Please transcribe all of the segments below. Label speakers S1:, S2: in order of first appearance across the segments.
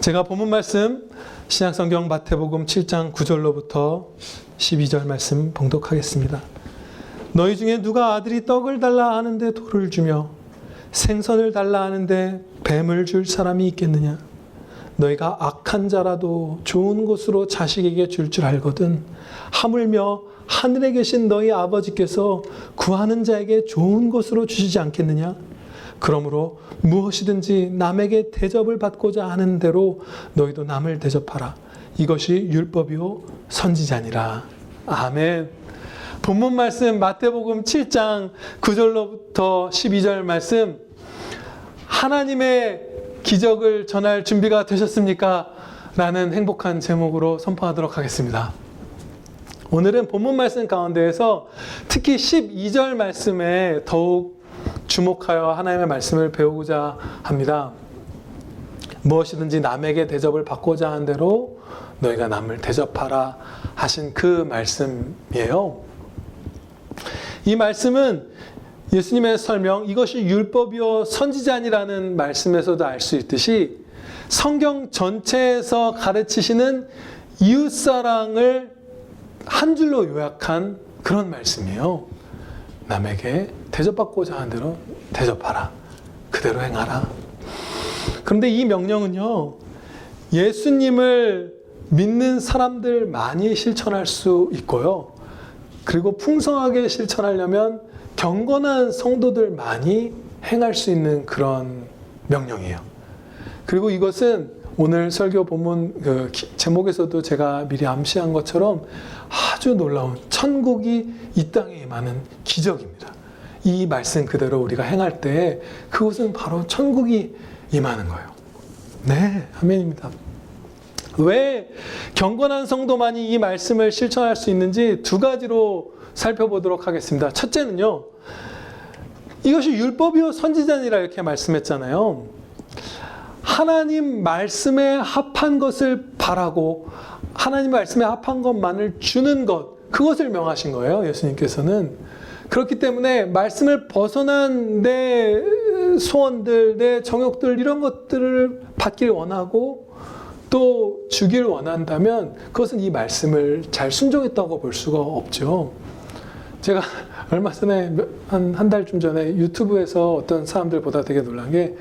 S1: 제가 본문 말씀 신약성경 마태복음 7장 9절로부터 12절 말씀 봉독하겠습니다. 너희 중에 누가 아들이 떡을 달라 하는데 돌을 주며 생선을 달라 하는데 뱀을 줄 사람이 있겠느냐? 너희가 악한 자라도 좋은 것으로 자식에게 줄 알거든 하물며 하늘에 계신 너희 아버지께서 구하는 자에게 좋은 것으로 주시지 않겠느냐? 그러므로 무엇이든지 남에게 대접을 받고자 하는 대로 너희도 남을 대접하라. 이것이 율법이요 선지자니라. 아멘. 본문 말씀 마태복음 7장 9절로부터 12절 말씀, 하나님의 기적을 전할 준비가 되셨습니까? 라는 행복한 제목으로 선포하도록 하겠습니다. 오늘은 본문 말씀 가운데에서 특히 12절 말씀에 더욱 주목하여 하나님의 말씀을 배우고자 합니다. 무엇이든지 남에게 대접을 받고자 하는 대로 너희가 남을 대접하라 하신 그 말씀이에요. 이 말씀은 예수님의 설명, 이것이 율법이요 선지자니라는 말씀에서도 알 수 있듯이 성경 전체에서 가르치시는 이웃사랑을 한 줄로 요약한 그런 말씀이에요. 남에게 대접받고자 하는 대로 대접하라. 그대로 행하라. 그런데 이 명령은요, 예수님을 믿는 사람들만이 실천할 수 있고요. 그리고 풍성하게 실천하려면 경건한 성도들만이 행할 수 있는 그런 명령이에요. 그리고 이것은 오늘 설교 본문 제목에서도 제가 미리 암시한 것처럼 아주 놀라운 천국이 이 땅에 임하는 기적입니다. 이 말씀 그대로 우리가 행할 때 그것은 바로 천국이 임하는 거예요. 네, 아멘입니다. 왜 경건한 성도만이 이 말씀을 실천할 수 있는지 두 가지로 살펴보도록 하겠습니다. 첫째는요, 이것이 율법이요 선지자니라 이렇게 말씀했잖아요. 하나님 말씀에 합한 것을 바라고 하나님 말씀에 합한 것만을 주는 것, 그것을 명하신 거예요, 예수님께서는. 그렇기 때문에 말씀을 벗어난 내 소원들, 내 정욕들, 이런 것들을 받길 원하고 또 주길 원한다면 그것은 이 말씀을 잘 순종했다고 볼 수가 없죠. 제가 얼마 전에 한 달쯤 전에 유튜브에서 어떤 사람들보다 되게 놀란 게,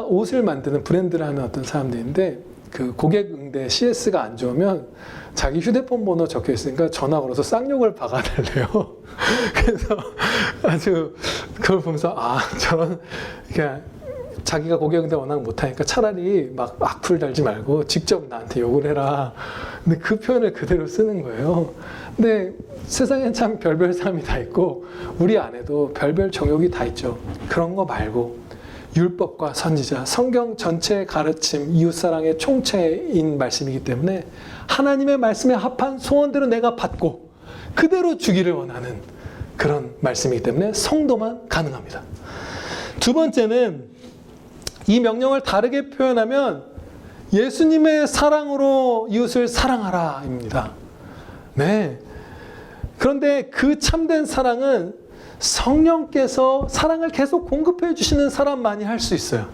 S1: 옷을 만드는 브랜드라는 어떤 사람들인데, 그 고객 응대 CS가 안 좋으면 자기 휴대폰 번호 적혀 있으니까 전화 걸어서 쌍욕을 박아달래요. 그래서 아주 그걸 보면서 저런, 그러니까 자기가 고객 응대 워낙 못하니까 차라리 막 악플 달지 말고 직접 나한테 욕을 해라. 근데 그 표현을 그대로 쓰는 거예요. 근데 세상엔 참 별별 사람이 다 있고 우리 안에도 별별 정욕이 다 있죠. 그런 거 말고 율법과 선지자, 성경 전체의 가르침, 이웃사랑의 총체인 말씀이기 때문에 하나님의 말씀에 합한 소원대로 내가 받고 그대로 주기를 원하는 그런 말씀이기 때문에 성도만 가능합니다. 두 번째는 이 명령을 다르게 표현하면 예수님의 사랑으로 이웃을 사랑하라 입니다. 네. 그런데 그 참된 사랑은 성령께서 사랑을 계속 공급해 주시는 사람만이 할 수 있어요.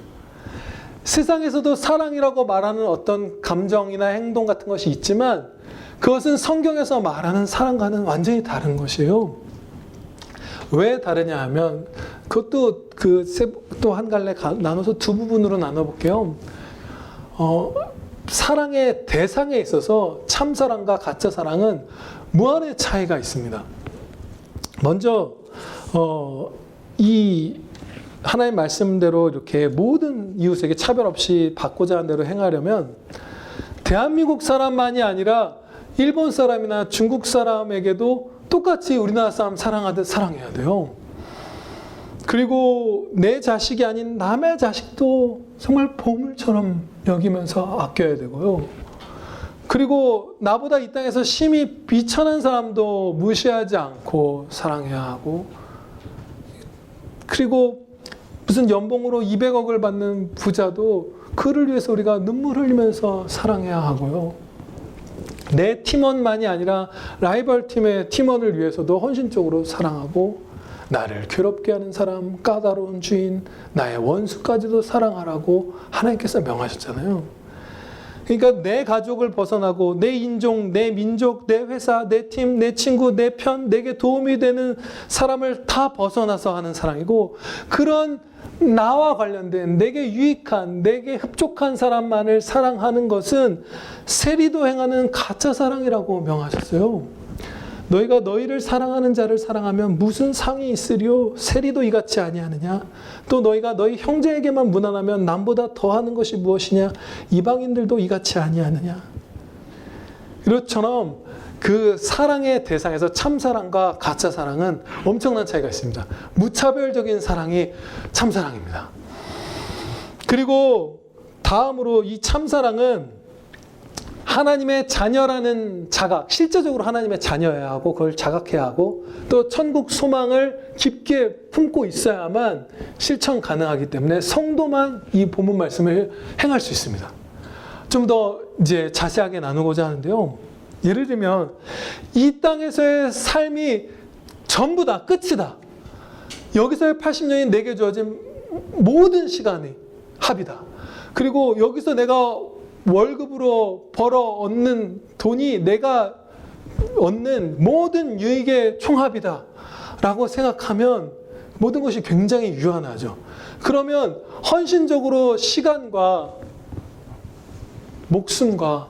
S1: 세상에서도 사랑이라고 말하는 어떤 감정이나 행동 같은 것이 있지만 그것은 성경에서 말하는 사랑과는 완전히 다른 것이에요. 왜 다르냐 하면 그것도 또 한 갈래 나눠서 두 부분으로 나눠볼게요. 사랑의 대상에 있어서 참사랑과 가짜사랑은 무한의 차이가 있습니다. 먼저 이 하나님 말씀대로 이렇게 모든 이웃에게 차별 없이 받고자 하는 대로 행하려면 대한민국 사람만이 아니라 일본 사람이나 중국 사람에게도 똑같이 우리나라 사람 사랑하듯 사랑해야 돼요. 그리고 내 자식이 아닌 남의 자식도 정말 보물처럼 여기면서 아껴야 되고요. 그리고 나보다 이 땅에서 심히 비천한 사람도 무시하지 않고 사랑해야 하고, 그리고 무슨 연봉으로 200억을 받는 부자도 그를 위해서 우리가 눈물 흘리면서 사랑해야 하고요. 내 팀원만이 아니라 라이벌 팀의 팀원을 위해서도 헌신적으로 사랑하고, 나를 괴롭게 하는 사람, 까다로운 주인, 나의 원수까지도 사랑하라고 하나님께서 명하셨잖아요. 그러니까 내 가족을 벗어나고 내 인종, 내 민족, 내 회사, 내 팀, 내 친구, 내 편, 내게 도움이 되는 사람을 다 벗어나서 하는 사랑이고, 그런 나와 관련된 내게 유익한, 내게 흡족한 사람만을 사랑하는 것은 세리도 행하는 가짜 사랑이라고 명하셨어요. 너희가 너희를 사랑하는 자를 사랑하면 무슨 상이 있으리요? 세리도 이같이 아니하느냐? 또 너희가 너희 형제에게만 무난하면 남보다 더하는 것이 무엇이냐? 이방인들도 이같이 아니하느냐? 이것처럼 그 사랑의 대상에서 참사랑과 가짜 사랑은 엄청난 차이가 있습니다. 무차별적인 사랑이 참사랑입니다. 그리고 다음으로 이 참사랑은 하나님의 자녀라는 자각, 실제적으로 하나님의 자녀여야 하고 그걸 자각해야 하고 또 천국 소망을 깊게 품고 있어야만 실천 가능하기 때문에 성도만 이 본문 말씀을 행할 수 있습니다. 좀 더 이제 자세하게 나누고자 하는데요. 예를 들면 이 땅에서의 삶이 전부 다 끝이다. 여기서의 80년이 내게 주어진 모든 시간이 합이다. 그리고 여기서 내가 월급으로 벌어 얻는 돈이 내가 얻는 모든 유익의 총합이다 라고 생각하면 모든 것이 굉장히 유한하죠. 그러면 헌신적으로 시간과 목숨과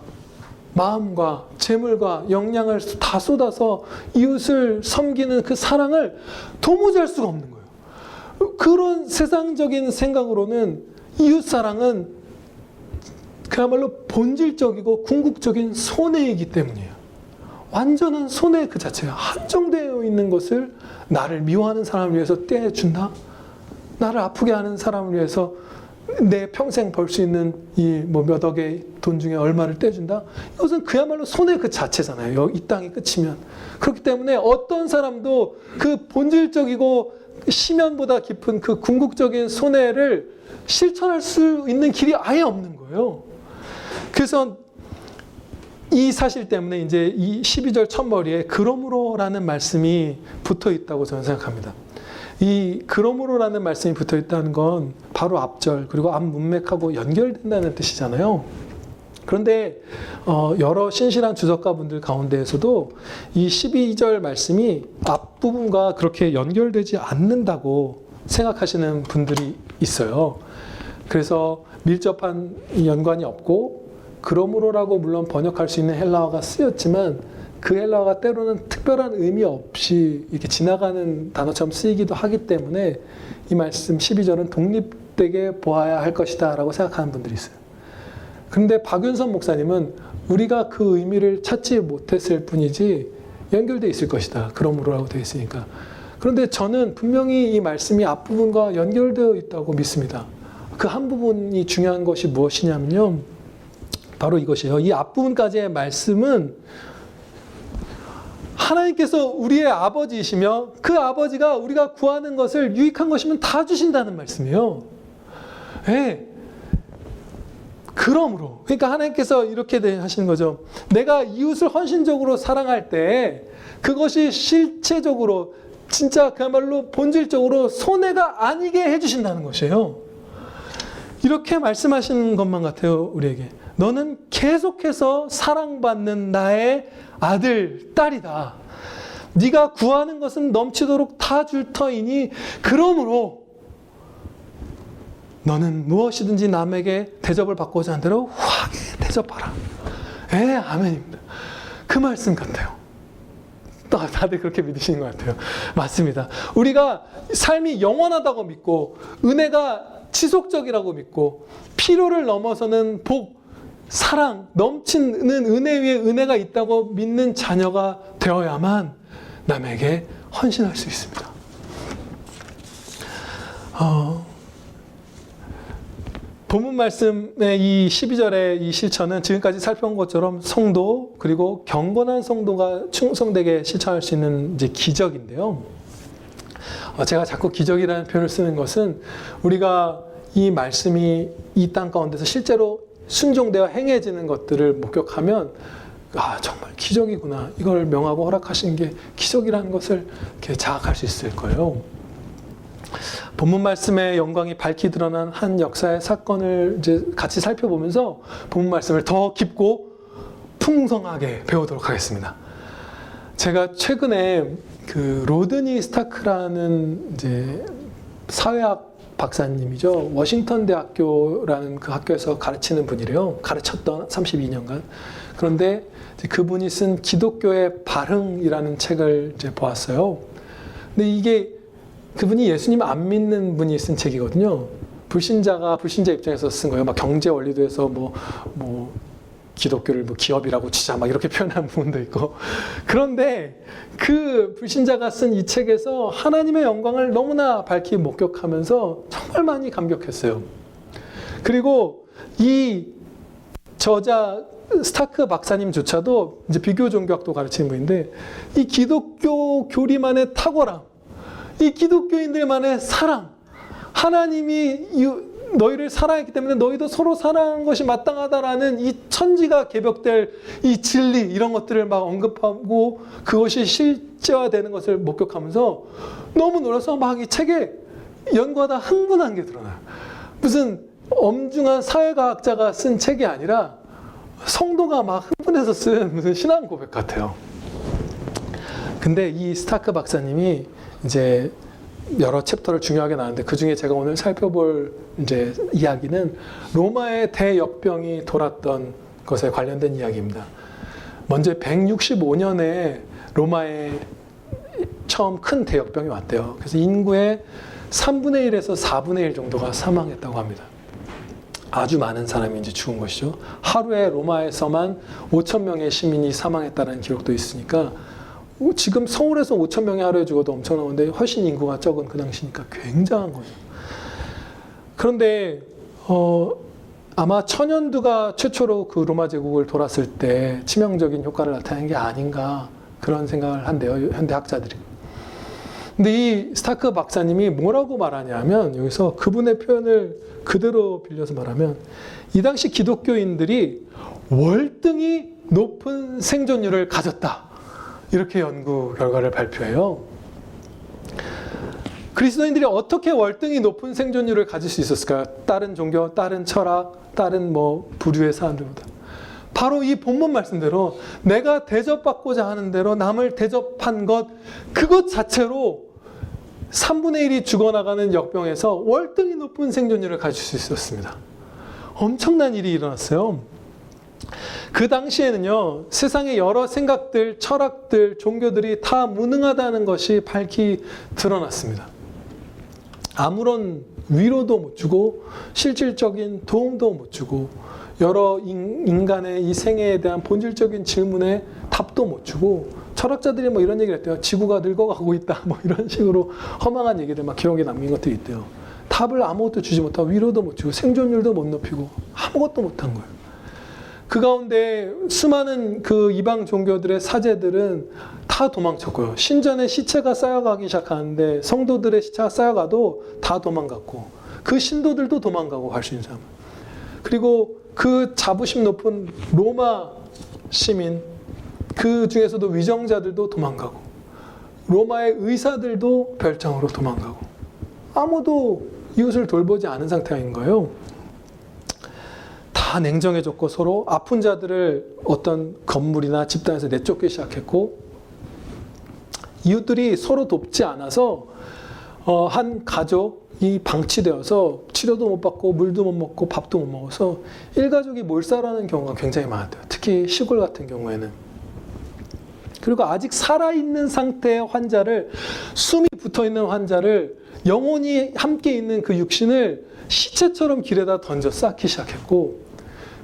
S1: 마음과 재물과 역량을 다 쏟아서 이웃을 섬기는 그 사랑을 도무지 할 수가 없는 거예요. 그런 세상적인 생각으로는 이웃 사랑은 그야말로 본질적이고 궁극적인 손해이기 때문이에요. 완전한 손해 그 자체가 한정되어 있는 것을 나를 미워하는 사람을 위해서 떼준다? 나를 아프게 하는 사람을 위해서 내 평생 벌 수 있는 이 뭐 몇 억의 돈 중에 얼마를 떼준다? 이것은 그야말로 손해 그 자체잖아요. 이 땅이 끝이면. 그렇기 때문에 어떤 사람도 그 본질적이고 심연보다 깊은 그 궁극적인 손해를 실천할 수 있는 길이 아예 없는 거예요. 그래서 이 사실 때문에 이제 이 12절 첫머리에 그러므로라는 말씀이 붙어 있다고 저는 생각합니다. 이 그러므로라는 말씀이 붙어 있다는 건 바로 앞절 그리고 앞 문맥하고 연결된다는 뜻이잖아요. 그런데 여러 신실한 주석가분들 가운데에서도 이 12절 말씀이 앞부분과 그렇게 연결되지 않는다고 생각하시는 분들이 있어요. 그래서 밀접한 연관이 없고 그러므로라고 물론 번역할 수 있는 헬라어가 쓰였지만 그 헬라어가 때로는 특별한 의미 없이 이렇게 지나가는 단어처럼 쓰이기도 하기 때문에 이 말씀 12절은 독립되게 보아야 할 것이다 라고 생각하는 분들이 있어요. 그런데 박윤선 목사님은 우리가 그 의미를 찾지 못했을 뿐이지 연결되어 있을 것이다. 그러므로라고 되어 있으니까. 그런데 저는 분명히 이 말씀이 앞부분과 연결되어 있다고 믿습니다. 그 한 부분이 중요한 것이 무엇이냐면요. 바로 이것이에요. 이 앞부분까지의 말씀은 하나님께서 우리의 아버지이시며 그 아버지가 우리가 구하는 것을 유익한 것이면 다 주신다는 말씀이에요. 네. 그러므로 그러니까 하나님께서 이렇게 하시는 거죠. 내가 이웃을 헌신적으로 사랑할 때 그것이 실체적으로 진짜 그야말로 본질적으로 손해가 아니게 해주신다는 것이에요. 이렇게 말씀하시는 것만 같아요. 우리에게. 너는 계속해서 사랑받는 나의 아들, 딸이다. 네가 구하는 것은 넘치도록 다 줄 터이니 그러므로 너는 무엇이든지 남에게 대접을 받고자 하는 대로 후하게 대접하라. 예, 아멘입니다. 그 말씀 같아요. 다들 그렇게 믿으시는 것 같아요. 맞습니다. 우리가 삶이 영원하다고 믿고 은혜가 지속적이라고 믿고 필요를 넘어서는 복, 사랑, 넘치는 은혜 위에 은혜가 있다고 믿는 자녀가 되어야만 남에게 헌신할 수 있습니다. 본문 말씀의 이 12절의 이 실천은 지금까지 살펴본 것처럼 성도 그리고 경건한 성도가 충성되게 실천할 수 있는 이제 기적인데요. 제가 자꾸 기적이라는 표현을 쓰는 것은 우리가 이 말씀이 이 땅 가운데서 실제로 순종되어 행해지는 것들을 목격하면 정말 기적이구나. 이걸 명하고 허락하신 게 기적이라는 것을 이렇게 자각할 수 있을 거예요. 본문 말씀의 영광이 밝히 드러난 한 역사의 사건을 이제 같이 살펴보면서 본문 말씀을 더 깊고 풍성하게 배우도록 하겠습니다. 제가 최근에 그 로드니 스타크라는 이제 사회학 박사님이죠. 워싱턴 대학교라는 그 학교에서 가르치는 분이래요. 가르쳤던 32년간. 그런데 그분이 쓴 기독교의 발흥이라는 책을 이제 보았어요. 근데 이게 그분이 예수님 안 믿는 분이 쓴 책이거든요. 불신자 입장에서 쓴 거예요. 막 경제 원리도 해서 뭐 기독교를 뭐 기업이라고 치자 막 이렇게 표현한 부분도 있고. 그런데 그 불신자가 쓴 이 책에서 하나님의 영광을 너무나 밝히 목격하면서 정말 많이 감격했어요. 그리고 이 저자 스타크 박사님조차도 이제 비교 종교학도 가르치는 분인데 이 기독교 교리만의 탁월함, 이 기독교인들만의 사랑, 하나님이 너희를 사랑했기 때문에 너희도 서로 사랑하는 것이 마땅하다라는 이 천지가 개벽될 이 진리 이런 것들을 막 언급하고 그것이 실제화되는 것을 목격하면서 너무 놀라서 막 이 책에 연구하다 흥분한 게 드러나요. 무슨 엄중한 사회과학자가 쓴 책이 아니라 성도가 막 흥분해서 쓴 무슨 신앙 고백 같아요. 근데 이 스타크 박사님이 이제 여러 챕터를 중요하게 나왔는데 그 중에 제가 오늘 살펴볼 이제 이야기는 로마의 대역병이 돌았던 것에 관련된 이야기입니다. 먼저 165년에 로마에 처음 큰 대역병이 왔대요. 그래서 인구의 3분의 1에서 4분의 1 정도가 사망했다고 합니다. 아주 많은 사람이 이제 죽은 것이죠. 하루에 로마에서만 5천 명의 시민이 사망했다는 기록도 있으니까 지금 서울에서 5천 명이 하루에 죽어도 엄청난 건데 훨씬 인구가 적은 그 당시니까 굉장한 거예요. 그런데 아마 천연두가 최초로 그 로마 제국을 돌았을 때 치명적인 효과를 나타낸 게 아닌가 그런 생각을 한대요. 현대 학자들이. 근데 이 스타크 박사님이 뭐라고 말하냐면 여기서 그분의 표현을 그대로 빌려서 말하면 이 당시 기독교인들이 월등히 높은 생존율을 가졌다. 이렇게 연구 결과를 발표해요. 그리스도인들이 어떻게 월등히 높은 생존율을 가질 수 있었을까요? 다른 종교, 다른 철학, 다른 부류의 사람들보다. 바로 이 본문 말씀대로 내가 대접받고자 하는 대로 남을 대접한 것, 그것 자체로 3분의 1이 죽어나가는 역병에서 월등히 높은 생존율을 가질 수 있었습니다. 엄청난 일이 일어났어요. 그 당시에는요, 세상의 여러 생각들, 철학들, 종교들이 다 무능하다는 것이 밝히 드러났습니다. 아무런 위로도 못 주고, 실질적인 도움도 못 주고, 여러 인간의 이 생애에 대한 본질적인 질문에 답도 못 주고, 철학자들이 이런 얘기를 했대요. 지구가 늙어가고 있다. 이런 식으로 허망한 얘기들 막 기록에 남긴 것들이 있대요. 답을 아무것도 주지 못하고, 위로도 못 주고, 생존율도 못 높이고, 아무것도 못한 거예요. 그 가운데 수많은 그 이방 종교들의 사제들은 다 도망쳤고요. 신전에 시체가 쌓여가기 시작하는데 성도들의 시체가 쌓여가도 다 도망갔고 그 신도들도 도망가고 갈 수 있는 사람. 그리고 그 자부심 높은 로마 시민 그 중에서도 위정자들도 도망가고 로마의 의사들도 별장으로 도망가고 아무도 이웃을 돌보지 않은 상태인 거예요. 다 냉정해졌고 서로 아픈 자들을 어떤 건물이나 집단에서 내쫓기 시작했고 이웃들이 서로 돕지 않아서 한 가족이 방치되어서 치료도 못 받고 물도 못 먹고 밥도 못 먹어서 일가족이 몰살하는 경우가 굉장히 많았대요. 특히 시골 같은 경우에는. 그리고 아직 살아있는 상태의 환자를 숨이 붙어있는 환자를 영혼이 함께 있는 그 육신을 시체처럼 길에다 던져 쌓기 시작했고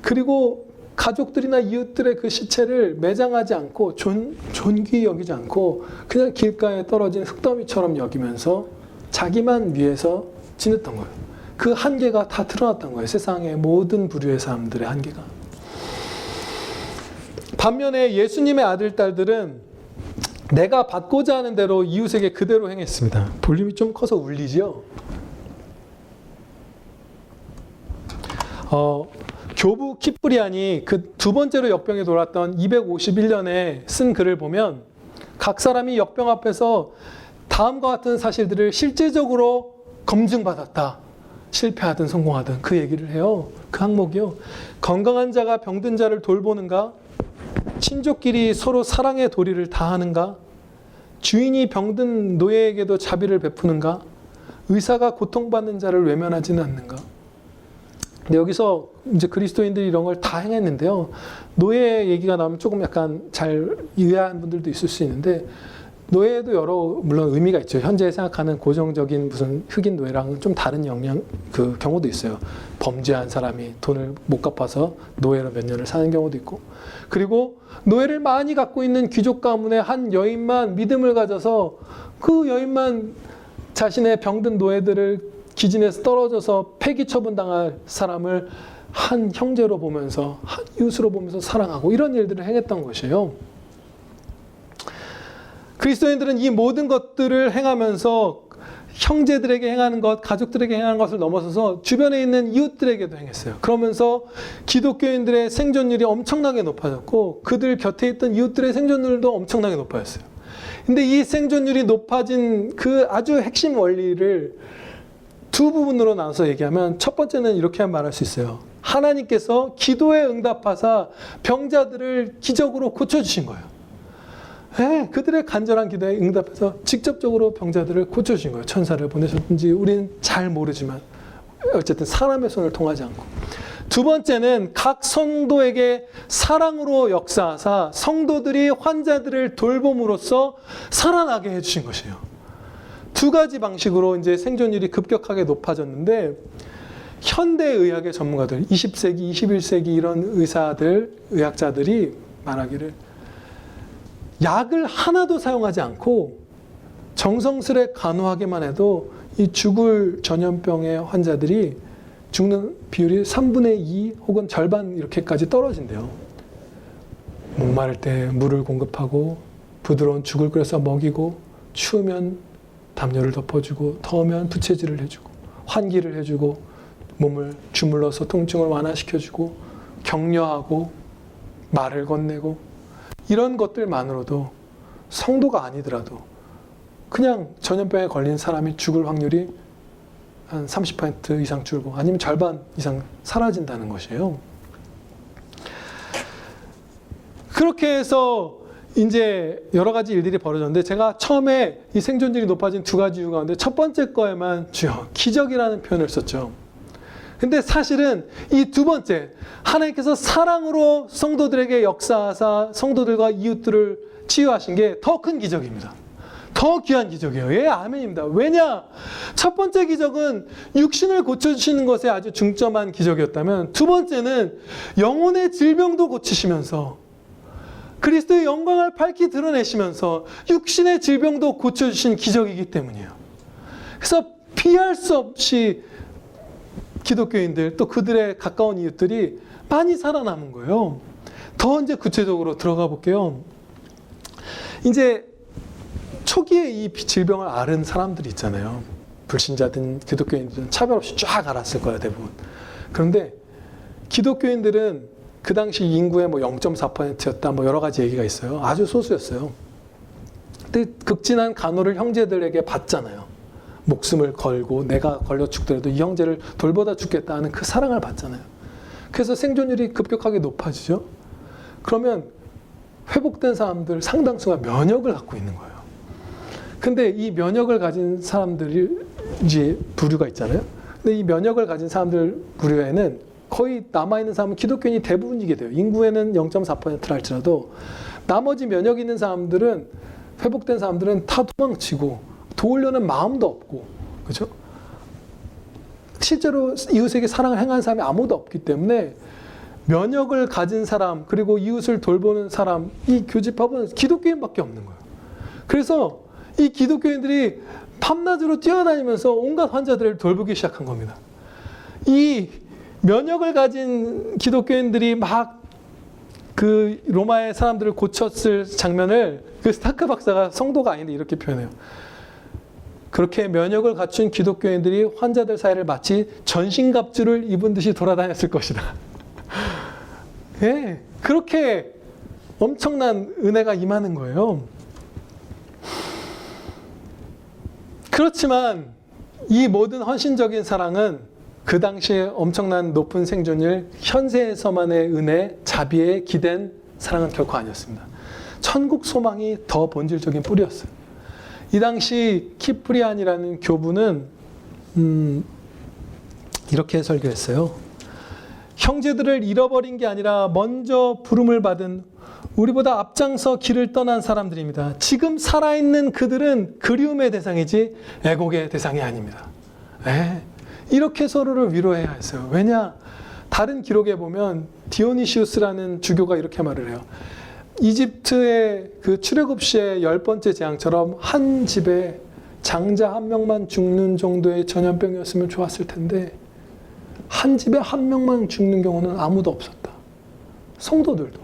S1: 그리고 가족들이나 이웃들의 그 시체를 매장하지 않고 존귀히 여기지 않고 그냥 길가에 떨어진 흙더미처럼 여기면서 자기만 위해서 지냈던 거예요. 그 한계가 다 드러났던 거예요. 세상의 모든 부류의 사람들의 한계가. 반면에 예수님의 아들, 딸들은 내가 받고자 하는 대로 이웃에게 그대로 행했습니다. 볼륨이 좀 커서 울리죠? 교부 키프리안이 그 두 번째로 역병에 돌았던 251년에 쓴 글을 보면 각 사람이 역병 앞에서 다음과 같은 사실들을 실제적으로 검증받았다. 실패하든 성공하든 그 얘기를 해요. 그 항목이요. 건강한 자가 병든 자를 돌보는가? 친족끼리 서로 사랑의 도리를 다하는가? 주인이 병든 노예에게도 자비를 베푸는가? 의사가 고통받는 자를 외면하지는 않는가? 근데 여기서 이제 그리스도인들이 이런 걸 다 행했는데요. 노예 얘기가 나오면 조금 약간 잘 이해하는 분들도 있을 수 있는데, 노예도 여러 물론 의미가 있죠. 현재 생각하는 고정적인 무슨 흑인 노예랑은 좀 다른 그 경우도 있어요. 범죄한 사람이 돈을 못 갚아서 노예로 몇 년을 사는 경우도 있고, 그리고 노예를 많이 갖고 있는 귀족 가문의 한 여인만 믿음을 가져서 그 여인만 자신의 병든 노예들을 기진에서 떨어져서 폐기 처분당할 사람을 한 형제로 보면서, 한 이웃으로 보면서 사랑하고, 이런 일들을 행했던 것이에요. 그리스도인들은 이 모든 것들을 행하면서 형제들에게 행하는 것, 가족들에게 행하는 것을 넘어서서 주변에 있는 이웃들에게도 행했어요. 그러면서 기독교인들의 생존율이 엄청나게 높아졌고, 그들 곁에 있던 이웃들의 생존율도 엄청나게 높아졌어요. 근데 이 생존율이 높아진 그 아주 핵심 원리를 두 부분으로 나눠서 얘기하면, 첫 번째는 이렇게 말할 수 있어요. 하나님께서 기도에 응답하사 병자들을 기적으로 고쳐주신 거예요. 네, 그들의 간절한 기도에 응답해서 직접적으로 병자들을 고쳐주신 거예요. 천사를 보내셨든지 우리는 잘 모르지만 어쨌든 사람의 손을 통하지 않고. 두 번째는 각 성도에게 사랑으로 역사하사 성도들이 환자들을 돌봄으로써 살아나게 해주신 것이에요. 두 가지 방식으로 이제 생존율이 급격하게 높아졌는데, 현대의학의 전문가들, 20세기, 21세기 이런 의사들, 의학자들이 말하기를 약을 하나도 사용하지 않고 정성스레 간호하기만 해도 이 죽을 전염병의 환자들이 죽는 비율이 3분의 2 혹은 절반 이렇게까지 떨어진대요. 목마를 때 물을 공급하고, 부드러운 죽을 끓여서 먹이고, 추우면 담요를 덮어주고, 더우면 부채질을 해주고, 환기를 해주고, 몸을 주물러서 통증을 완화시켜주고, 격려하고, 말을 건네고, 이런 것들만으로도 성도가 아니더라도 그냥 전염병에 걸린 사람이 죽을 확률이 한 30% 이상 줄고, 아니면 절반 이상 사라진다는 것이에요. 그렇게 해서 이제 여러 가지 일들이 벌어졌는데, 제가 처음에 이 생존율이 높아진 두 가지 이유 가운데 첫 번째 거에만 주여 기적이라는 표현을 썼죠. 근데 사실은 이 두 번째, 하나님께서 사랑으로 성도들에게 역사하사 성도들과 이웃들을 치유하신 게 더 큰 기적입니다. 더 귀한 기적이에요. 예, 아멘입니다. 왜냐? 첫 번째 기적은 육신을 고쳐주시는 것에 아주 중점한 기적이었다면, 두 번째는 영혼의 질병도 고치시면서 그리스도의 영광을 밝히 드러내시면서 육신의 질병도 고쳐주신 기적이기 때문이에요. 그래서 피할 수 없이 기독교인들, 또 그들의 가까운 이웃들이 많이 살아남은 거예요. 더 이제 구체적으로 들어가 볼게요. 이제 초기에 이 질병을 앓은 사람들이 있잖아요. 불신자든 기독교인들은 차별 없이 쫙 앓았을 거야, 대부분. 그런데 기독교인들은 그 당시 인구의 뭐 0.4%였다, 뭐 여러 가지 얘기가 있어요. 아주 소수였어요. 근데 극진한 간호를 형제들에게 받잖아요. 목숨을 걸고 내가 걸려 죽더라도 이 형제를 돌보다 죽겠다 하는 그 사랑을 받잖아요. 그래서 생존율이 급격하게 높아지죠. 그러면 회복된 사람들 상당수가 면역을 갖고 있는 거예요. 근데 이 면역을 가진 사람들이 이제 부류가 있잖아요. 근데 이 면역을 가진 사람들 부류에는 거의 남아있는 사람은 기독교인이 대부분이게 돼요. 인구에는 0.4%를 할지라도 나머지 면역 있는 사람들은, 회복된 사람들은 다 도망치고 도우려는 마음도 없고, 그렇죠? 실제로 이웃에게 사랑을 행하는 사람이 아무도 없기 때문에 면역을 가진 사람, 그리고 이웃을 돌보는 사람, 이 교집합은 기독교인밖에 없는 거예요. 그래서 이 기독교인들이 밤낮으로 뛰어다니면서 온갖 환자들을 돌보기 시작한 겁니다. 이 면역을 가진 기독교인들이 막 그 로마의 사람들을 고쳤을 장면을 그 스타크 박사가, 성도가 아닌데 이렇게 표현해요. 그렇게 면역을 갖춘 기독교인들이 환자들 사이를 마치 전신갑주를 입은 듯이 돌아다녔을 것이다. 예, 그렇게 엄청난 은혜가 임하는 거예요. 그렇지만 이 모든 헌신적인 사랑은 그 당시에 엄청난 높은 생존율, 현세에서만의 은혜, 자비에 기댄 사랑은 결코 아니었습니다. 천국 소망이 더 본질적인 뿌리였어요. 이 당시 키프리안이라는 교부는 이렇게 설교했어요. 형제들을 잃어버린 게 아니라 먼저 부름을 받은 우리보다 앞장서 길을 떠난 사람들입니다. 지금 살아있는 그들은 그리움의 대상이지 애곡의 대상이 아닙니다. 이렇게 서로를 위로해야 했어요. 왜냐? 다른 기록에 보면 디오니시우스라는 주교가 이렇게 말을 해요. 이집트의 그 출애굽 시의 10번째 재앙처럼 한 집에 장자 한 명만 죽는 정도의 전염병이었으면 좋았을 텐데 한 집에 한 명만 죽는 경우는 아무도 없었다. 성도들도.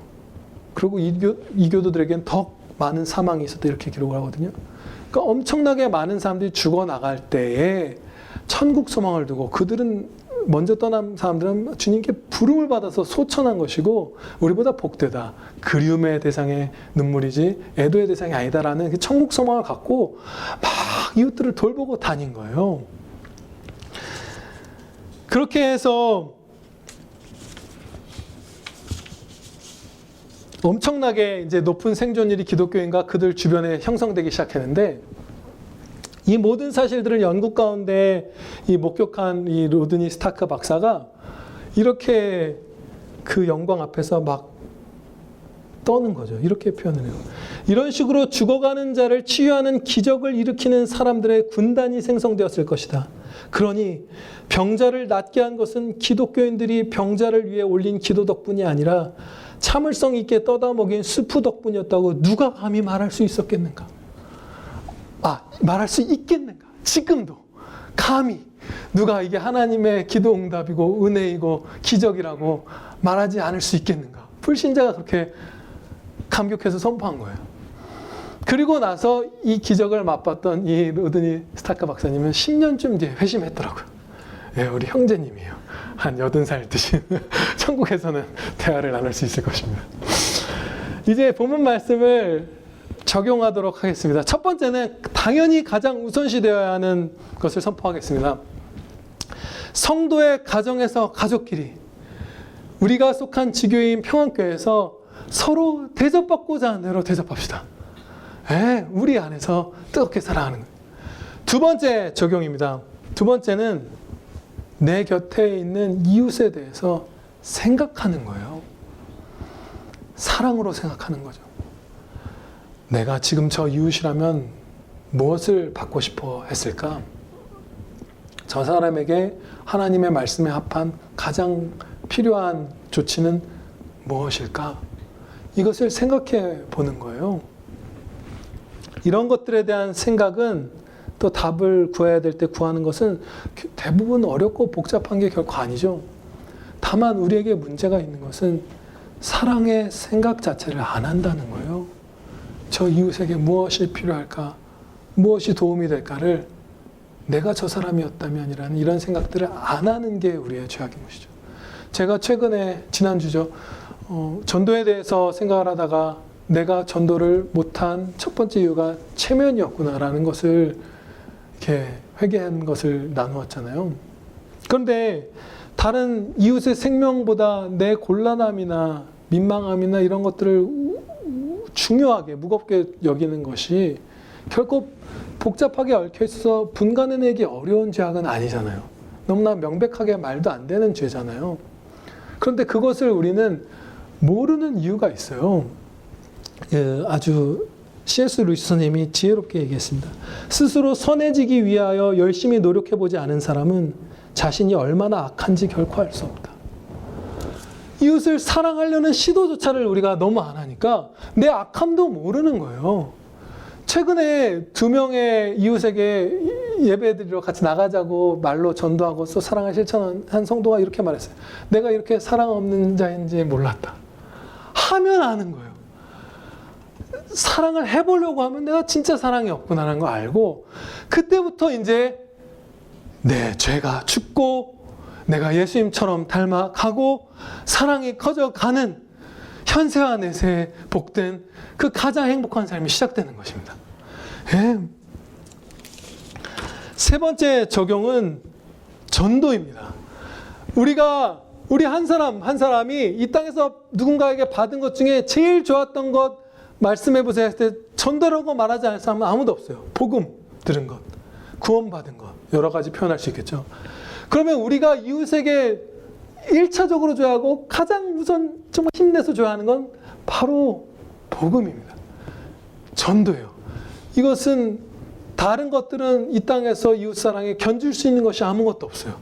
S1: 그리고 이교도들에겐 더 많은 사망이 있었다. 이렇게 기록을 하거든요. 그러니까 엄청나게 많은 사람들이 죽어나갈 때에 천국 소망을 두고 그들은 먼저 떠난 사람들은 주님께 부름을 받아서 소천한 것이고 우리보다 복되다. 그리움의 대상의 눈물이지 애도의 대상이 아니다라는 그 천국 소망을 갖고 막 이웃들을 돌보고 다닌 거예요. 그렇게 해서 엄청나게 이제 높은 생존율이 기독교인과 그들 주변에 형성되기 시작했는데 이 모든 사실들을 연구 가운데 이 목격한 이 로드니 스타크 박사가 이렇게 그 영광 앞에서 막 떠는 거죠. 이렇게 표현을 해요. 이런 식으로 죽어가는 자를 치유하는 기적을 일으키는 사람들의 군단이 생성되었을 것이다. 그러니 병자를 낫게 한 것은 기독교인들이 병자를 위해 올린 기도 덕분이 아니라 참을성 있게 떠다 먹인 수프 덕분이었다고 누가 감히 말할 수 있었겠는가? 말할 수 있겠는가? 지금도 감히 누가 이게 하나님의 기도 응답이고 은혜이고 기적이라고 말하지 않을 수 있겠는가? 불신자가 그렇게 감격해서 선포한 거예요. 그리고 나서 이 기적을 맛봤던 이 로드니 스타크 박사님은 10년쯤 뒤에 회심했더라고요. 우리 형제님이에요. 한 80살 드신 천국에서는 대화를 나눌 수 있을 것입니다. 이제 본문 말씀을 적용하도록 하겠습니다. 첫 번째는 당연히 가장 우선시되어야 하는 것을 선포하겠습니다. 성도의 가정에서 가족끼리 우리가 속한 지교인 평안교회에서 서로 대접받고자 하는 대로 대접합시다. 우리 안에서 뜨겁게 사랑하는 거예요. 두 번째 적용입니다. 두 번째는 내 곁에 있는 이웃에 대해서 생각하는 거예요. 사랑으로 생각하는 거죠. 내가 지금 저 이웃이라면 무엇을 받고 싶어 했을까? 저 사람에게 하나님의 말씀에 합한 가장 필요한 조치는 무엇일까? 이것을 생각해 보는 거예요. 이런 것들에 대한 생각은 또 답을 구해야 될 때 구하는 것은 대부분 어렵고 복잡한 게 결코 아니죠. 다만 우리에게 문제가 있는 것은 사랑의 생각 자체를 안 한다는 거예요. 저 이웃에게 무엇이 필요할까? 무엇이 도움이 될까를 내가 저 사람이었다면이라는 이런 생각들을 안 하는 게 우리의 죄악인 것이죠. 제가 최근에 지난주죠. 전도에 대해서 생각을 하다가 내가 전도를 못한 첫 번째 이유가 체면이었구나라는 것을 이렇게 회개한 것을 나누었잖아요. 그런데 다른 이웃의 생명보다 내 곤란함이나 민망함이나 이런 것들을 중요하게 무겁게 여기는 것이 결코 복잡하게 얽혀 있어서 분간해내기 어려운 죄악은 아니잖아요. 너무나 명백하게 말도 안 되는 죄잖아요. 그런데 그것을 우리는 모르는 이유가 있어요. 아주 C.S. 루이스 선생님이 지혜롭게 얘기했습니다. 스스로 선해지기 위하여 열심히 노력해보지 않은 사람은 자신이 얼마나 악한지 결코 알 수 없다. 이웃을 사랑하려는 시도조차를 우리가 너무 안 하니까 내 악함도 모르는 거예요. 최근에 2명의 이웃에게 예배드리러 같이 나가자고 말로 전도하고 또 사랑을 실천한 성도가 이렇게 말했어요. 내가 이렇게 사랑 없는 자인지 몰랐다. 하면 아는 거예요. 사랑을 해보려고 하면 내가 진짜 사랑이 없구나라는 거 알고 그때부터 이제 내 죄가 죽고 내가 예수님처럼 닮아가고 사랑이 커져가는 현세와 내세에 복된 그 가장 행복한 삶이 시작되는 것입니다. 예. 세 번째 적용은 전도입니다. 우리 한 사람이 이 땅에서 누군가에게 받은 것 중에 제일 좋았던 것 말씀해 보세요 했을 때 전도라고 말하지 않을 사람은 아무도 없어요. 복음 들은 것, 구원받은 것, 여러 가지 표현할 수 있겠죠. 그러면 우리가 이웃에게 1차적으로 줘야 하고 가장 우선 정말 힘내서 줘야 하는 건 바로 복음입니다. 전도예요. 이것은 다른 것들은 이 땅에서 이웃사랑에 견줄 수 있는 것이 아무것도 없어요.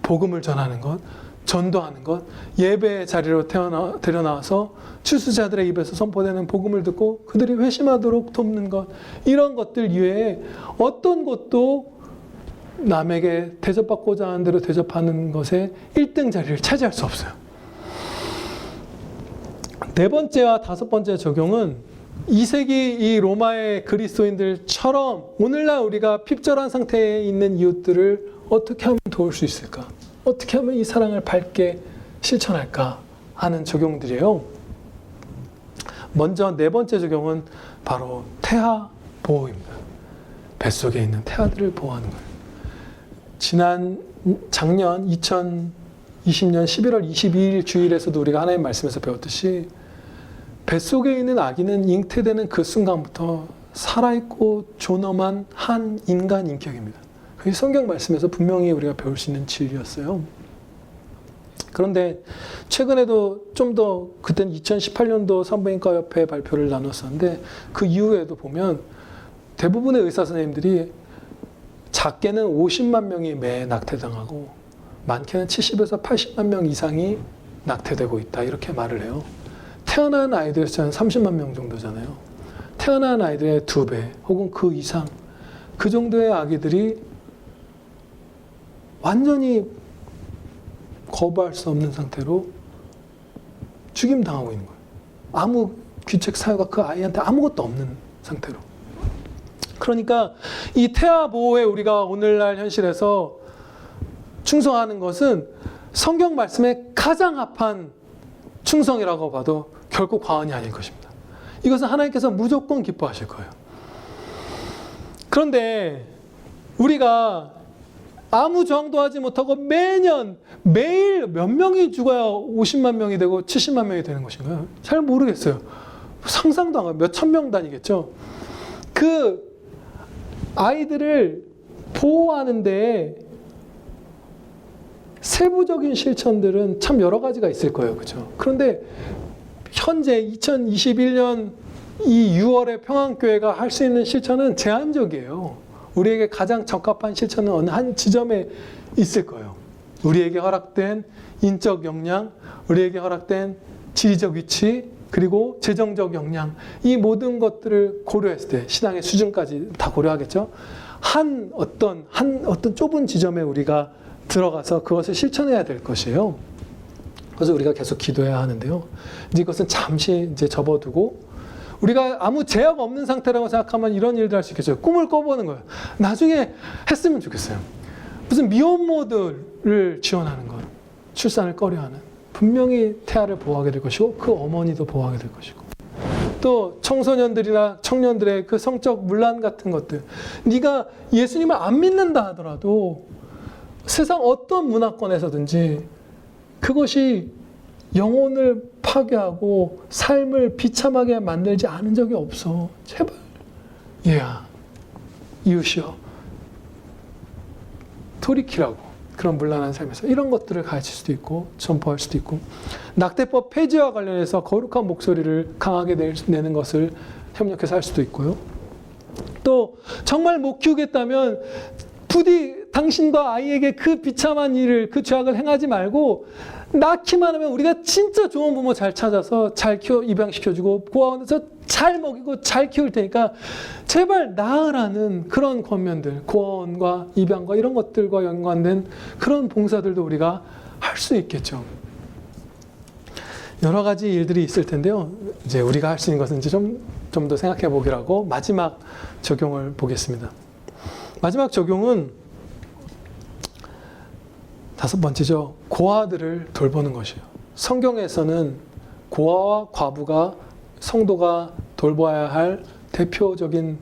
S1: 복음을 전하는 것, 전도하는 것, 예배의 자리로 데려나와서 추수자들의 입에서 선포되는 복음을 듣고 그들이 회심하도록 돕는 것, 이런 것들 이외에 어떤 것도 남에게 대접받고자 하는 대로 대접하는 것에 1등 자리를 차지할 수 없어요. 네 번째와 다섯 번째 적용은 2세기 이 로마의 그리스도인들처럼 오늘날 우리가 핍절한 상태에 있는 이웃들을 어떻게 하면 도울 수 있을까? 어떻게 하면 이 사랑을 밝게 실천할까 하는 적용들이에요. 먼저 네 번째 적용은 바로 태아 보호입니다. 뱃속에 있는 태아들을 보호하는 거예요. 작년 2020년 11월 22일 주일에서도 우리가 하나님 말씀에서 배웠듯이 뱃속에 있는 아기는 잉태되는 그 순간부터 살아있고 존엄한 한 인간 인격입니다. 그게 성경 말씀에서 분명히 우리가 배울 수 있는 진리였어요. 그런데 최근에도 좀 더, 그때는 2018년도 산부인과 협회 발표를 나눴었는데 그 이후에도 보면 대부분의 의사 선생님들이 작게는 50만 명이 매 낙태당하고 많게는 70에서 80만 명 이상이 낙태되고 있다, 이렇게 말을 해요. 태어난 아이들 숫자는 30만 명 정도잖아요. 태어난 아이들의 2배 혹은 그 이상, 그 정도의 아기들이 완전히 거부할 수 없는 상태로 죽임당하고 있는 거예요. 아무 귀책 사유가 그 아이한테 아무것도 없는 상태로. 그러니까 이 태아 보호에 우리가 오늘날 현실에서 충성하는 것은 성경 말씀에 가장 합한 충성이라고 봐도 결코 과언이 아닐 것입니다. 이것은 하나님께서 무조건 기뻐하실 거예요. 그런데 우리가 아무 저항도 하지 못하고 매일 몇 명이 죽어야 50만 명이 되고 70만 명이 되는 것인가요? 잘 모르겠어요. 상상도 안 가요. 몇천 명 단위겠죠. 그 아이들을 보호하는데 세부적인 실천들은 참 여러 가지가 있을 거예요. 그렇죠? 그런데 현재 2021년 이 6월에 평안교회가 할 수 있는 실천은 제한적이에요. 우리에게 가장 적합한 실천은 어느 한 지점에 있을 거예요. 우리에게 허락된 인적 역량, 우리에게 허락된 지리적 위치, 그리고 재정적 역량, 이 모든 것들을 고려했을 때 신앙의 수준까지 다 고려하겠죠. 한 어떤 좁은 지점에 우리가 들어가서 그것을 실천해야 될 것이에요. 그래서 우리가 계속 기도해야 하는데요. 이제 이것은 잠시 이제 접어두고 우리가 아무 제약 없는 상태라고 생각하면 이런 일도 할 수 있겠죠. 꿈을 꿔보는 거예요. 나중에 했으면 좋겠어요. 무슨 미혼모들을 지원하는 것, 출산을 꺼려하는, 분명히 태아를 보호하게 될 것이고 그 어머니도 보호하게 될 것이고, 또 청소년들이나 청년들의 그 성적 문란 같은 것들, 네가 예수님을 안 믿는다 하더라도 세상 어떤 문화권에서든지 그것이 영혼을 파괴하고 삶을 비참하게 만들지 않은 적이 없어. 제발 얘야, 이웃이여, 돌이키라고. 그런 문란한 삶에서 이런 것들을 가르칠 수도 있고 전포할 수도 있고, 낙태법 폐지와 관련해서 거룩한 목소리를 강하게 내는 것을 협력해서 할 수도 있고요. 또 정말 못 키우겠다면 부디 당신과 아이에게 그 비참한 일을, 그 죄악을 행하지 말고 낳기만 하면 우리가 진짜 좋은 부모 잘 찾아서 잘 입양시켜주고 고아원에서 잘 먹이고 잘 키울 테니까 제발 낳으라는 그런 권면들, 고아원과 입양과 이런 것들과 연관된 그런 봉사들도 우리가 할 수 있겠죠. 여러 가지 일들이 있을 텐데요. 이제 우리가 할 수 있는 것은 이제 좀 더 생각해 보기로 하고 마지막 적용을 보겠습니다. 마지막 적용은 다섯 번째죠. 고아들을 돌보는 것이에요. 성경에서는 고아와 과부가 성도가 돌봐야 할 대표적인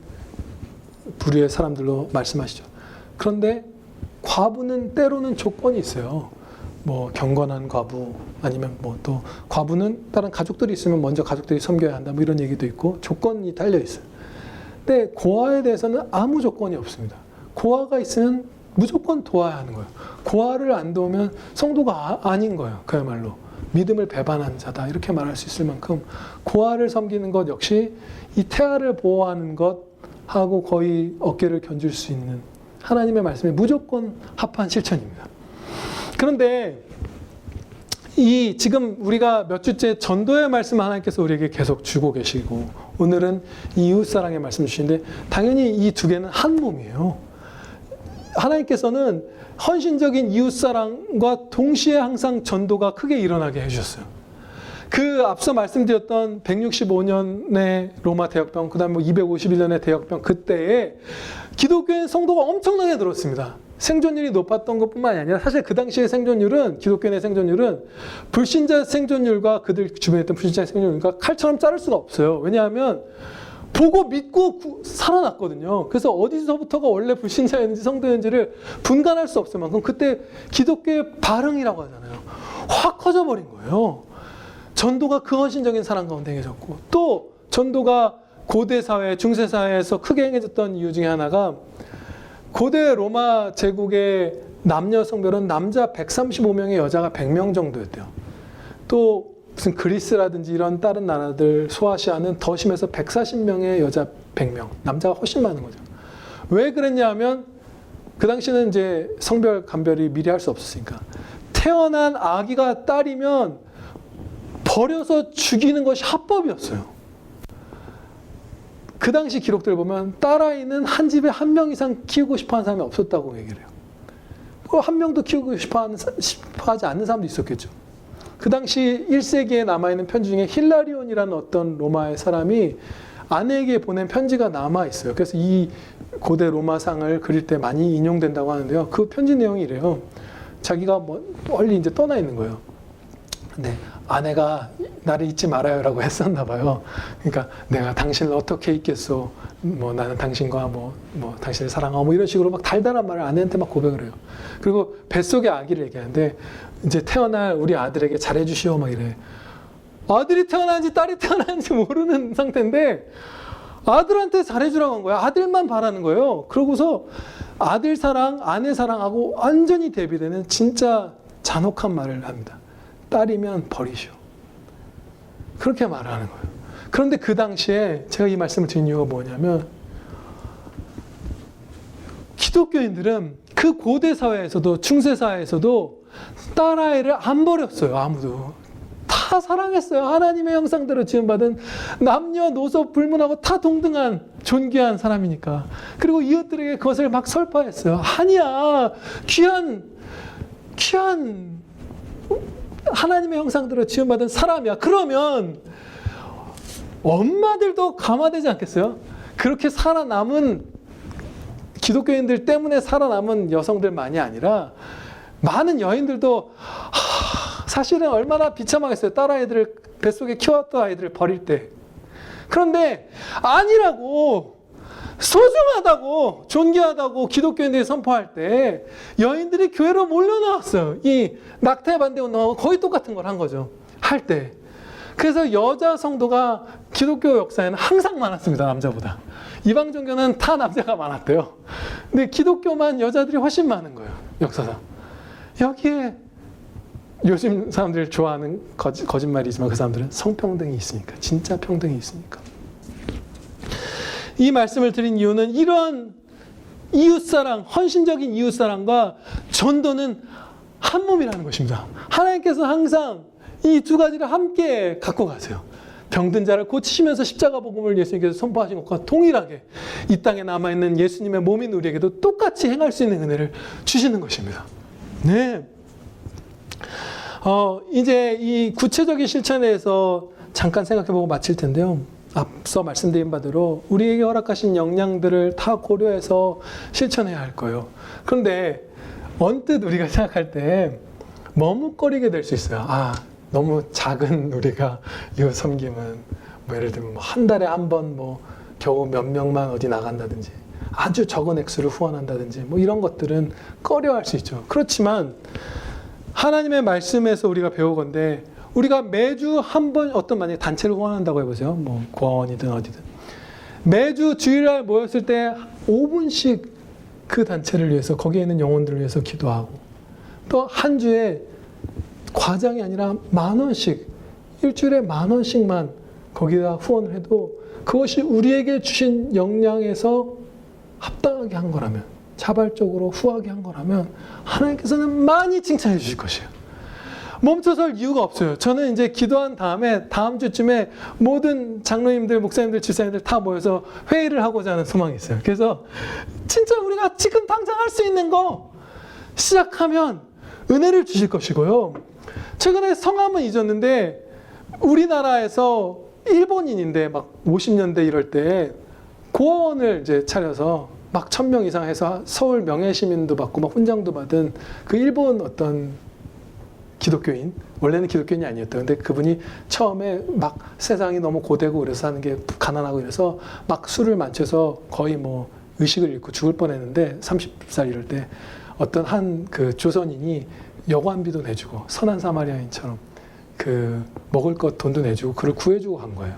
S1: 부류의 사람들로 말씀하시죠. 그런데 과부는 때로는 조건이 있어요. 뭐 경건한 과부, 아니면 뭐 또 과부는 다른 가족들이 있으면 먼저 가족들이 섬겨야 한다, 뭐 이런 얘기도 있고 조건이 달려 있어요. 근데 고아에 대해서는 아무 조건이 없습니다. 고아가 있으면 무조건 도와야 하는 거예요. 고아를 안 도우면 성도가 아닌 거예요. 그야말로 믿음을 배반한 자다, 이렇게 말할 수 있을 만큼 고아를 섬기는 것 역시 이 태아를 보호하는 것하고 거의 어깨를 견줄 수 있는 하나님의 말씀에 무조건 합한 실천입니다. 그런데 이 지금 우리가 몇 주째 전도의 말씀 하나님께서 우리에게 계속 주고 계시고, 오늘은 이웃사랑의 말씀 주시는데, 당연히 이 두 개는 한 몸이에요. 하나님께서는 헌신적인 이웃사랑과 동시에 항상 전도가 크게 일어나게 해주셨어요. 그 앞서 말씀드렸던 165년의 로마 대역병, 그 다음에 251년의 대역병, 그때에 기독교인 성도가 엄청나게 늘었습니다. 생존율이 높았던 것뿐만이 아니라 사실 그 당시의 생존율은, 기독교인의 생존율은 불신자 생존율과 그들 주변에 있던 불신자의 생존율과 칼처럼 자를 수가 없어요. 왜냐하면 보고 믿고 살아났거든요. 그래서 어디서부터가 원래 불신자였는지 성도였는지를 분간할 수 없을 만큼 그때 기독교의 발흥이라고 하잖아요. 확 커져버린 거예요. 전도가 그 헌신적인 사람 가운데 행해졌고, 또 전도가 고대 사회, 중세 사회에서 크게 행해졌던 이유 중에 하나가, 고대 로마 제국의 남녀 성별은 남자 135명에 여자가 100명 정도였대요. 또 무슨 그리스라든지 이런 다른 나라들, 소아시아는 더 심해서 140명에 여자 100명, 남자가 훨씬 많은 거죠. 왜 그랬냐 하면 그 당시는 이제 성별 감별이 미리 할 수 없었으니까, 태어난 아기가 딸이면 버려서 죽이는 것이 합법이었어요. 그 당시 기록들 보면 딸아이는 한 집에 한 명 이상 키우고 싶어하는 사람이 없었다고 얘기를 해요. 한 명도 키우고 싶어하지 않는 사람도 있었겠죠. 그 당시 1세기에 남아있는 편지 중에 힐라리온이라는 어떤 로마의 사람이 아내에게 보낸 편지가 남아있어요. 그래서 이 고대 로마상을 그릴 때 많이 인용된다고 하는데요. 그 편지 내용이 이래요. 자기가 멀리 이제 떠나 있는 거예요. 근데 아내가 나를 잊지 말아요라고 했었나 봐요. 그러니까 내가 당신을 어떻게 잊겠소? 뭐 나는 당신과 뭐 당신을 사랑하고 뭐 이런 식으로 막 달달한 말을 아내한테 막 고백을 해요. 그리고 뱃속의 아기를 얘기하는데, 이제 태어날 우리 아들에게 잘해주시오 막 이래. 아들이 태어나는지 딸이 태어나는지 모르는 상태인데 아들한테 잘해주라고 한 거야. 아들만 바라는 거예요. 그러고서 아들 사랑, 아내 사랑하고 완전히 대비되는 진짜 잔혹한 말을 합니다. 딸이면 버리시오. 그렇게 말하는 거예요. 그런데 그 당시에 제가 이 말씀을 드린 이유가 뭐냐면, 기독교인들은 그 고대 사회에서도 중세 사회에서도 딸아이를 안 버렸어요. 아무도. 다 사랑했어요. 하나님의 형상대로 지음받은 남녀노소 불문하고 다 동등한 존귀한 사람이니까. 그리고 이웃들에게 그것을 막 설파했어요. 아니야, 귀한 하나님의 형상대로 지음받은 사람이야. 그러면 엄마들도 감화되지 않겠어요? 그렇게 살아남은 기독교인들 때문에 살아남은 여성들만이 아니라 많은 여인들도 사실은 얼마나 비참하겠어요. 딸아이들을, 뱃속에 키웠던 아이들을 버릴 때. 그런데 아니라고, 소중하다고, 존귀하다고 기독교인들이 선포할 때 여인들이 교회로 몰려나왔어요. 이 낙태 반대 운동하고 거의 똑같은 걸 한 거죠. 할 때. 그래서 여자 성도가 기독교 역사에는 항상 많았습니다. 남자보다. 이방 종교는 다 남자가 많았대요. 근데 기독교만 여자들이 훨씬 많은 거예요. 역사상. 여기에 요즘 사람들이 좋아하는 거짓말이지만 그 사람들은 성평등이 있으니까, 진짜 평등이 있으니까. 이 말씀을 드린 이유는 이런 이웃사랑, 헌신적인 이웃사랑과 전도는 한 몸이라는 것입니다. 하나님께서 항상 이 두 가지를 함께 갖고 가세요. 병든 자를 고치시면서 십자가 복음을 예수님께서 선포하신 것과 동일하게 이 땅에 남아있는 예수님의 몸인 우리에게도 똑같이 행할 수 있는 은혜를 주시는 것입니다. 네. 이제 이 구체적인 실천에 대해서 잠깐 생각해보고 마칠 텐데요. 앞서 말씀드린 바대로 우리에게 허락하신 역량들을 다 고려해서 실천해야 할 거예요. 그런데 언뜻 우리가 생각할 때 머뭇거리게 될 수 있어요. 너무 작은 우리가 이 섬김은 뭐 예를 들면 한 달에 한 번 뭐 겨우 몇 명만 어디 나간다든지 아주 적은 액수를 후원한다든지 뭐 이런 것들은 꺼려할 수 있죠. 그렇지만 하나님의 말씀에서 우리가 배우건대 우리가 매주 한 번 어떤 만약에 단체를 후원한다고 해보세요. 뭐 고아원이든 어디든 매주 주일날 모였을 때 5분씩 그 단체를 위해서 거기에 있는 영혼들을 위해서 기도하고 또 한 주에 과장이 아니라 10,000원씩 일주일에 10,000원씩만 거기다 후원을 해도 그것이 우리에게 주신 역량에서 합당하게 한 거라면 자발적으로 후하게 한 거라면 하나님께서는 많이 칭찬해 주실 것이에요. 멈춰설 이유가 없어요. 저는 이제 기도한 다음에 다음 주쯤에 모든 장로님들, 목사님들, 집사님들 다 모여서 회의를 하고자 하는 소망이 있어요. 그래서 진짜 우리가 지금 당장 할 수 있는 거 시작하면 은혜를 주실 것이고요. 최근에 성함은 잊었는데 우리나라에서 일본인인데 막 50년대 이럴 때 고아원을 이제 차려서 막 1,000명 이상 해서 서울 명예시민도 받고 막 훈장도 받은 그 일본 어떤 기독교인, 원래는 기독교인이 아니었대요. 근데 그분이 처음에 막 세상이 너무 고되고 그래서 사는 게 가난하고 이래서 막 술을 만취해서 거의 뭐 의식을 잃고 죽을 뻔했는데 30살 이럴 때 어떤 한 그 조선인이 여관비도 내주고 선한 사마리아인처럼 그 먹을 것 돈도 내주고 그를 구해주고 간 거예요.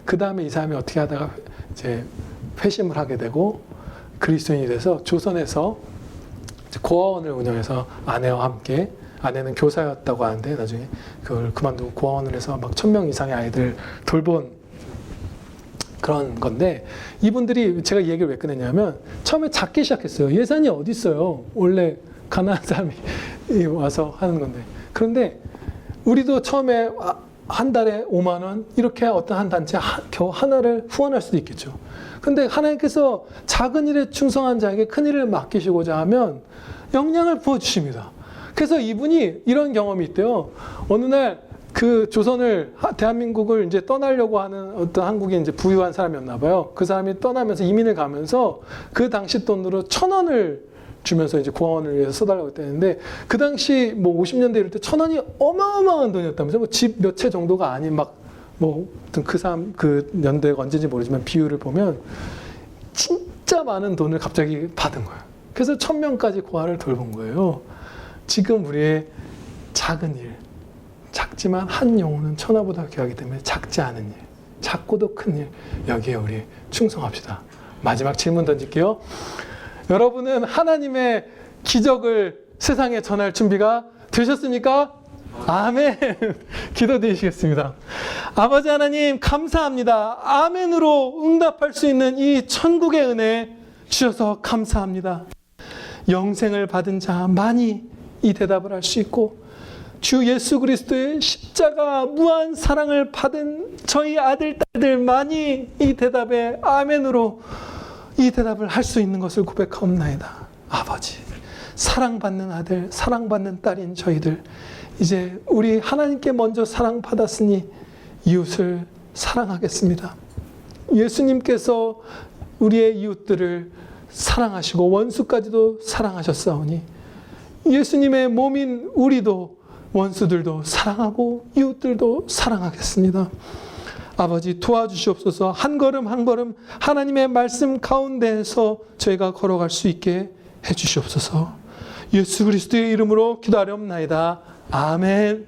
S1: 그 다음에 이 사람이 어떻게 하다가 이제 회심을 하게 되고 그리스도인이 돼서 조선에서 고아원을 운영해서 아내와 함께 아내는 교사였다고 하는데 나중에 그걸 그만두고 고아원을 해서 막 1,000명 이상의 아이들 돌본 그런 건데 이분들이 제가 이 얘기를 왜 꺼냈냐면 처음에 작게 시작했어요. 예산이 어디 있어요? 원래 가난한 사람이 와서 하는 건데 그런데 우리도 처음에 한 달에 5만 원 이렇게 어떤 한 단체 겨우 하나를 후원할 수도 있겠죠. 근데 하나님께서 작은 일에 충성한 자에게 큰 일을 맡기시고자 하면 역량을 부어주십니다. 그래서 이분이 이런 경험이 있대요. 어느 날 그 조선을 대한민국을 이제 떠나려고 하는 어떤 한국에 이제 부유한 사람이었나 봐요. 그 사람이 떠나면서 이민을 가면서 그 당시 돈으로 1,000원을 주면서 이제 고아원을 위해서 써달라고 했다는데 그 당시 뭐 50년대 이럴 때 1,000원이 어마어마한 돈이었다면서 뭐 집 몇 채 정도가 아닌 막 뭐 그 사람 그 연대가 언제인지 모르지만 비율을 보면 진짜 많은 돈을 갑자기 받은 거예요. 그래서 1,000명까지 고아를 돌본 거예요. 지금 우리의 작은 일, 작지만 한 영혼은 천하보다 귀하기 때문에 작지 않은 일, 작고도 큰 일, 여기에 우리 충성합시다. 마지막 질문 던질게요. 여러분은 하나님의 기적을 세상에 전할 준비가 되셨습니까? 아멘. 기도드리시겠습니다. 아버지 하나님 감사합니다. 아멘으로 응답할 수 있는 이 천국의 은혜 주셔서 감사합니다. 영생을 받은 자 많이 이 대답을 할 수 있고 주 예수 그리스도의 십자가 무한 사랑을 받은 저희 아들, 딸들 많이 이 대답에 아멘으로 이 대답을 할 수 있는 것을 고백하옵나이다. 아버지, 사랑받는 아들, 사랑받는 딸인 저희들 이제 우리 하나님께 먼저 사랑받았으니 이웃을 사랑하겠습니다. 예수님께서 우리의 이웃들을 사랑하시고 원수까지도 사랑하셨사오니 예수님의 몸인 우리도 원수들도 사랑하고 이웃들도 사랑하겠습니다. 아버지 도와주시옵소서. 한 걸음 한 걸음 하나님의 말씀 가운데에서 저희가 걸어갈 수 있게 해주시옵소서. 예수 그리스도의 이름으로 기도하렵나이다. 아멘.